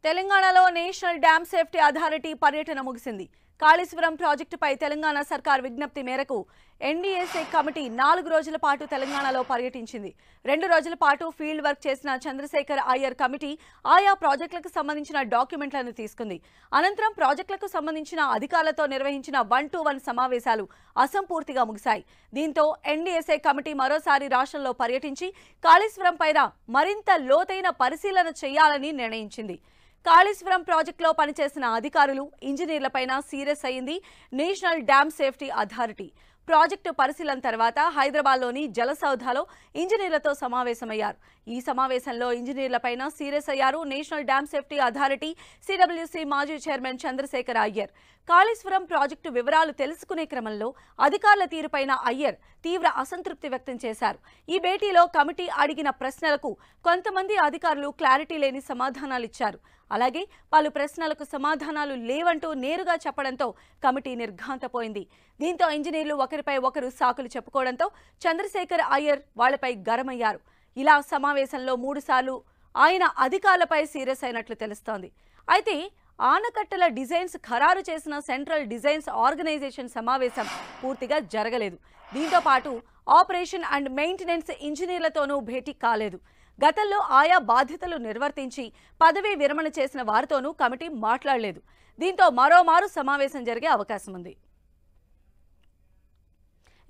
తెలంగాణలో national dam safety authority పర్యటన ముగిసింది. కాళేశ్వరం ప్రాజెక్టుపై తెలంగాణ సర్కార్ విజ్ఞప్తి మేరకు ఎన్డీఎస్ఏ కమిటీ 4 రోజుల పాటు తెలంగాణలో పర్యటించింది. 2 రోజుల పాటు ఫీల్డ్ వర్క్ చేసిన చంద్రశేఖర్ అయ్యర్ కమిటీ ఆయా ప్రాజెక్టులకు సంబంధించిన డాక్యుమెంట్లను తీసుకుంది. అనంతరం ప్రాజెక్టులకు సంబంధించిన అధికారులతో నిర్వహించిన 1-to-1 సమావేశాలు అసంపూర్తిగా ముగిశాయి. దీంతో ఎన్డీఎస్ఏ కమిటీ మరోసారి రాష్ట్రంలో పర్యటించి కాళేశ్వరం పైన మరింత లోతైన పరిశీలన చేయాలని నిర్ణయించింది. కాళేశ్వరం ప్రాజెక్టులో పనిచేసిన అధికారులు, ఇంజనీర్లపైన సీరియస్ అయింది national dam safety authority. Project పరిశీలన తర్వాత హైదరాబాద్లోని జలసౌధలో ఇంజనీర్లతో సమావేశమయ్యారు. ఈ సమావేశంలో ఇంజనీర్లపైన సీరియస్ అయ్యారు national dam safety authority CWC మాజీ చైర్మన్ చంద్రశేఖర్ అయ్యర్. కాళేశ్వరం ప్రాజెక్టు వివరాలు తెలుసుకునే క్రమంలో అధికారుల తీరుపైన అయ్యర్ తీవ్ర అసంతృప్తి వ్యక్తం చేశారు. ఈ భేటీలో కమిటీ అడిగిన ప్రశ్నలకు కొంతమంది అధికారులు క్లారిటీ లేని సమాధానాలిచ్చారు. అలాగే పలు ప్రశ్నలకు సమాధానాలు లేవంటూ నేరుగా చెప్పడంతో కమిటీ నిర్ఘాంతపోయింది. దీంతో ఇంజనీర్లు ఒకరిపై ఒకరు సాకులు చెప్పుకోవడంతో చంద్రశేఖర్ అయ్యర్ వాళ్లపై గరమయ్యారు. ఇలా సమావేశంలో 3 సార్లు ఆయన అధికారులపై సీరియస్ అయినట్లు తెలుస్తోంది. అయితే ఆనకట్టల డిజైన్స్ ఖరారు చేసిన సెంట్రల్ డిజైన్స్ ఆర్గనైజేషన్ సమావేశం పూర్తిగా జరగలేదు. దీంతో పాటు ఆపరేషన్ అండ్ మెయింటెనెన్స్ ఇంజనీర్లతోనూ భేటీ కాలేదు. గతంలో ఆయా బాధ్యతలు నిర్వర్తించి పదవీ విరమణ చేసిన వారితోనూ కమిటీ మాట్లాడలేదు. దీంతో మరోమారు సమావేశం జరిగే అవకాశం ఉంది.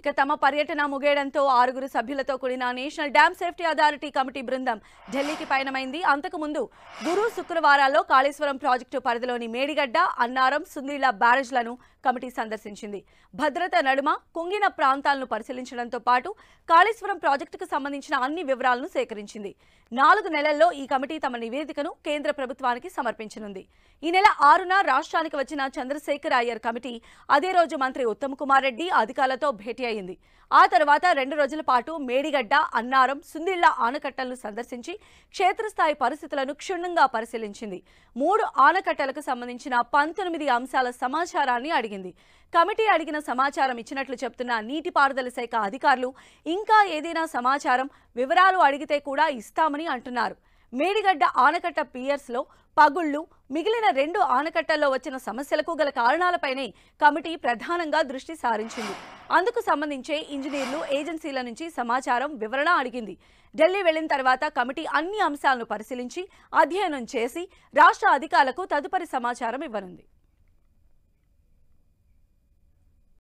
ఇక తమ పర్యటన ముగియడంతో 6 సభ్యులతో కూడిన national dam safety authority committee బృందం ఢిల్లీకి పయనమైంది. అంతకుముందు గురు శుక్రవారాల్లో కాళేశ్వరం ప్రాజెక్టు పరిధిలోని మేడిగడ్డ, అన్నారం, సుందిళ్ల బ్యారేజ్లను కమిటీ సందర్శించింది. భద్రత నడుమ కుంగిన ప్రాంతాలను పరిశీలించడంతో పాటు కాళేశ్వరం ప్రాజెక్టుకు సంబంధించిన అన్ని వివరాలను సేకరించింది. 4 నెలల్లో ఈ కమిటీ తమ నివేదికను కేంద్ర ప్రభుత్వానికి సమర్పించనుంది. ఈ నెల 6న రాష్ట్రానికి వచ్చిన చంద్రశేఖర్ అయ్యర్ కమిటీ అదే రోజు మంత్రి ఉత్తమ్ కుమార్ రెడ్డి అధికారులతో భేటీ అయింది. ఆ తర్వాత 2 రోజుల పాటు మేడిగడ్డ, అన్నారం, సుందిళ్ల ఆనకట్టలను సందర్శించి క్షేత్రస్థాయి పరిస్థితులను క్షుణ్ణంగా పరిశీలించింది. 3 ఆనకట్టలకు సంబంధించిన 19 అంశాల సమాచారాన్ని అడిగింది. కమిటీ అడిగిన సమాచారం ఇచ్చినట్లు చెప్తున్న నీటిపారుదల శాఖ అధికారులు ఇంకా ఏదైనా సమాచారం, వివరాలు అడిగితే కూడా ఇస్తామని అంటున్నారు. మేడిగడ్డ ఆనకట్ట పియర్స్లో పగుళ్లు, మిగిలిన 2 ఆనకట్టల్లో వచ్చిన సమస్యలకు గల కారణాలపైనే కమిటీ ప్రధానంగా దృష్టి సారించింది. అందుకు సంబంధించే ఇంజనీర్లు, ఏజెన్సీల నుంచి సమాచారం, వివరణ అడిగింది. ఢిల్లీ వెళ్లిన తర్వాత కమిటీ అన్ని అంశాలను పరిశీలించి అధ్యయనం చేసి రాష్ట్ర అధికారులకు తదుపరి సమాచారం ఇవ్వనుంది.